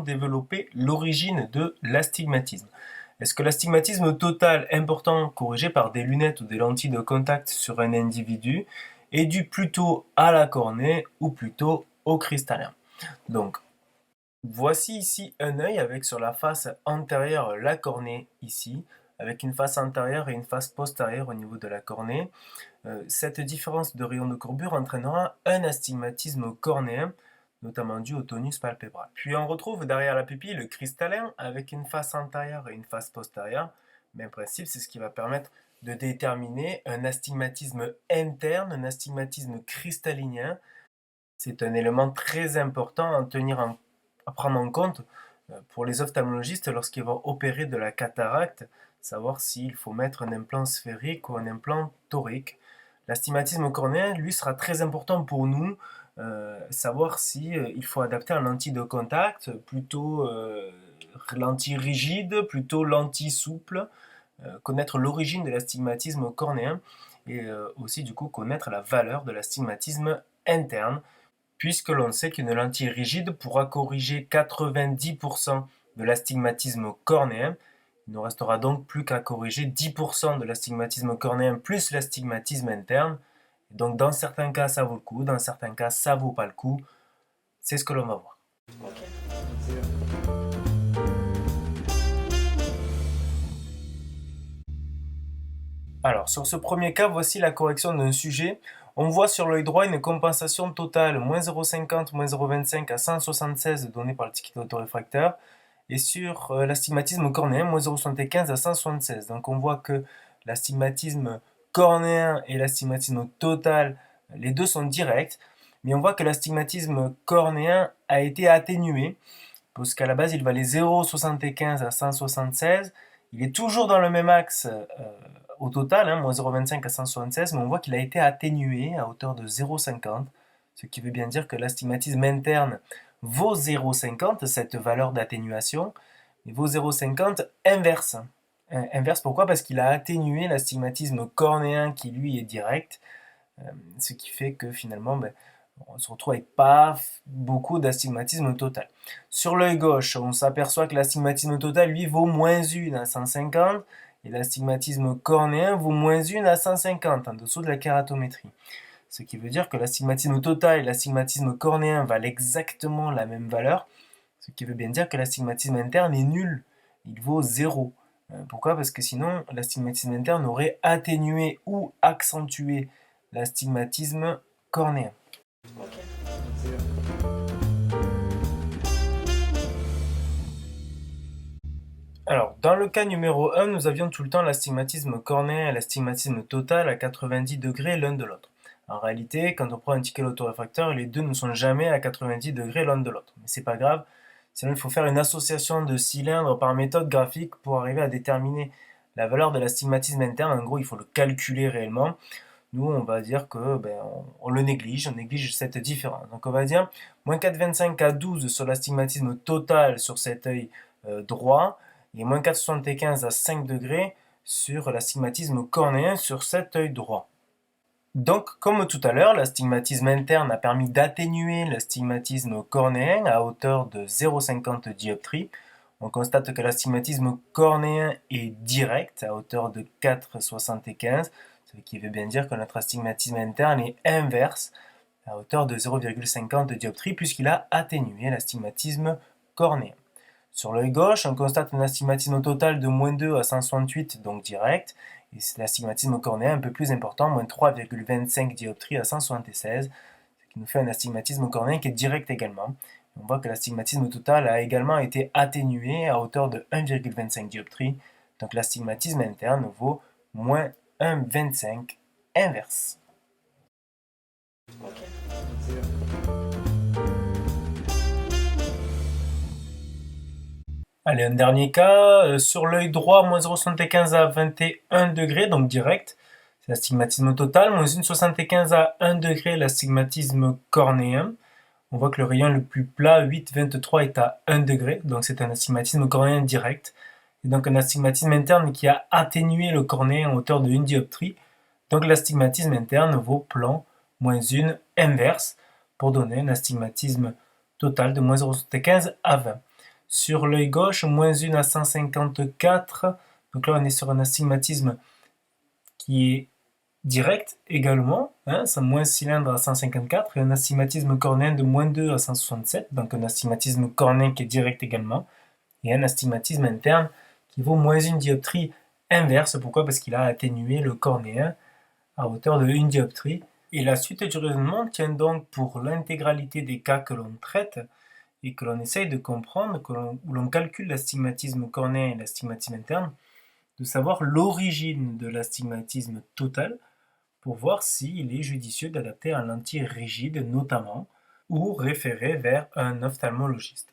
développer l'origine de l'astigmatisme. Est-ce que l'astigmatisme total important corrigé par des lunettes ou des lentilles de contact sur un individu est dû plutôt à la cornée ou plutôt au cristallin? Donc, voici ici un œil avec sur la face antérieure la cornée ici, avec une face antérieure et une face postérieure au niveau de la cornée. Cette différence de rayon de courbure entraînera un astigmatisme cornéen, notamment dû au tonus palpébral. Puis on retrouve derrière la pupille le cristallin avec une face antérieure et une face postérieure. Même principe, c'est ce qui va permettre de déterminer un astigmatisme interne, un astigmatisme cristallinien. C'est un élément très important à prendre en compte pour les ophtalmologistes lorsqu'ils vont opérer de la cataracte, savoir s'il faut mettre un implant sphérique ou un implant torique. L'astigmatisme cornéen, lui, sera très important pour nous, savoir si il faut adapter un lentille de contact, plutôt lentille rigide, plutôt lentille souple, connaître l'origine de l'astigmatisme cornéen et aussi du coup connaître la valeur de l'astigmatisme interne, puisque l'on sait qu'une lentille rigide pourra corriger 90% de l'astigmatisme cornéen. Il ne restera donc plus qu'à corriger 10% de l'astigmatisme cornéen plus l'astigmatisme interne. Donc dans certains cas ça vaut le coup, dans certains cas ça vaut pas le coup. C'est ce que l'on va voir. Ok. Alors sur ce premier cas, voici la correction d'un sujet. On voit sur l'œil droit une compensation totale moins 0,50, moins 0,25 à 176 donnée par le ticket autoréfracteur. Et sur l'astigmatisme cornéen, moins 0,75 à 176. Donc on voit que l'astigmatisme cornéen et l'astigmatisme total, les deux sont directs, mais on voit que l'astigmatisme cornéen a été atténué, parce qu'à la base il valait 0,75 à 176, il est toujours dans le même axe au total, moins 0,25 à 176, mais on voit qu'il a été atténué à hauteur de 0,50, ce qui veut bien dire que l'astigmatisme interne vaut 0,50, cette valeur d'atténuation, et vaut 0,50 inverse. Inverse pourquoi? Parce qu'il a atténué l'astigmatisme cornéen qui lui est direct, ce qui fait que finalement on se retrouve avec pas beaucoup d'astigmatisme total. Sur l'œil gauche, on s'aperçoit que l'astigmatisme total lui vaut moins 1 à 150 et l'astigmatisme cornéen vaut moins 1 à 150 en dessous de la kératométrie. Ce qui veut dire que l'astigmatisme total et l'astigmatisme cornéen valent exactement la même valeur, ce qui veut bien dire que l'astigmatisme interne est nul, il vaut 0. Pourquoi? Parce que sinon, l'astigmatisme interne aurait atténué ou accentué l'astigmatisme cornéen. Ok. Alors, dans le cas numéro 1, nous avions tout le temps l'astigmatisme cornéen et l'astigmatisme total à 90 degrés l'un de l'autre. En réalité, quand on prend un ticket autoréfracteur, les deux ne sont jamais à 90 degrés l'un de l'autre. Mais c'est pas grave, sinon il faut faire une association de cylindres par méthode graphique pour arriver à déterminer la valeur de l'astigmatisme interne. En gros, il faut le calculer réellement. Nous, on va dire que on le néglige, on néglige cette différence. Donc on va dire moins 4,25 à 12 sur l'astigmatisme total sur cet œil droit, et moins 4,75 à 5 degrés sur l'astigmatisme cornéen sur cet œil droit. Donc, comme tout à l'heure, l'astigmatisme interne a permis d'atténuer l'astigmatisme cornéen à hauteur de 0,50 dioptrie. On constate que l'astigmatisme cornéen est direct à hauteur de 4,75, ce qui veut bien dire que notre astigmatisme interne est inverse à hauteur de 0,50 dioptrie puisqu'il a atténué l'astigmatisme cornéen. Sur l'œil gauche, on constate un astigmatisme total de moins 2 à 168, donc direct, et l'astigmatisme cornéen un peu plus important, moins 3,25 dioptries à 176, ce qui nous fait un astigmatisme cornéen qui est direct également. On voit que l'astigmatisme total a également été atténué à hauteur de 1,25 dioptries, donc l'astigmatisme interne vaut moins 1,25 inverse. Ok. Allez, un dernier cas, sur l'œil droit, moins 0,75 à 21 degrés, donc direct, c'est l'astigmatisme total, moins 1,75 à 1 degré, l'astigmatisme cornéen. On voit que le rayon le plus plat, 8,23, est à 1 degré, donc c'est un astigmatisme cornéen direct. Et donc un astigmatisme interne qui a atténué le cornéen à hauteur de 1 dioptrie. Donc l'astigmatisme interne vaut plan moins 1 inverse pour donner un astigmatisme total de moins 0,75 à 20. Sur l'œil gauche, -1 à 154. Donc là, on est sur un astigmatisme qui est direct également, hein, c'est moins cylindre à 154, et un astigmatisme cornéen de -2 à 167, donc un astigmatisme cornéen qui est direct également, et un astigmatisme interne qui vaut -1 dioptrie inverse. Pourquoi? Parce qu'il a atténué le cornéen à hauteur de 1 dioptrie. Et la suite du raisonnement tient donc pour l'intégralité des cas que l'on traite et que l'on essaye de comprendre, où l'on calcule l'astigmatisme cornéen et l'astigmatisme interne, de savoir l'origine de l'astigmatisme total pour voir s'il est judicieux d'adapter un lentille rigide notamment, ou référer vers un ophtalmologiste.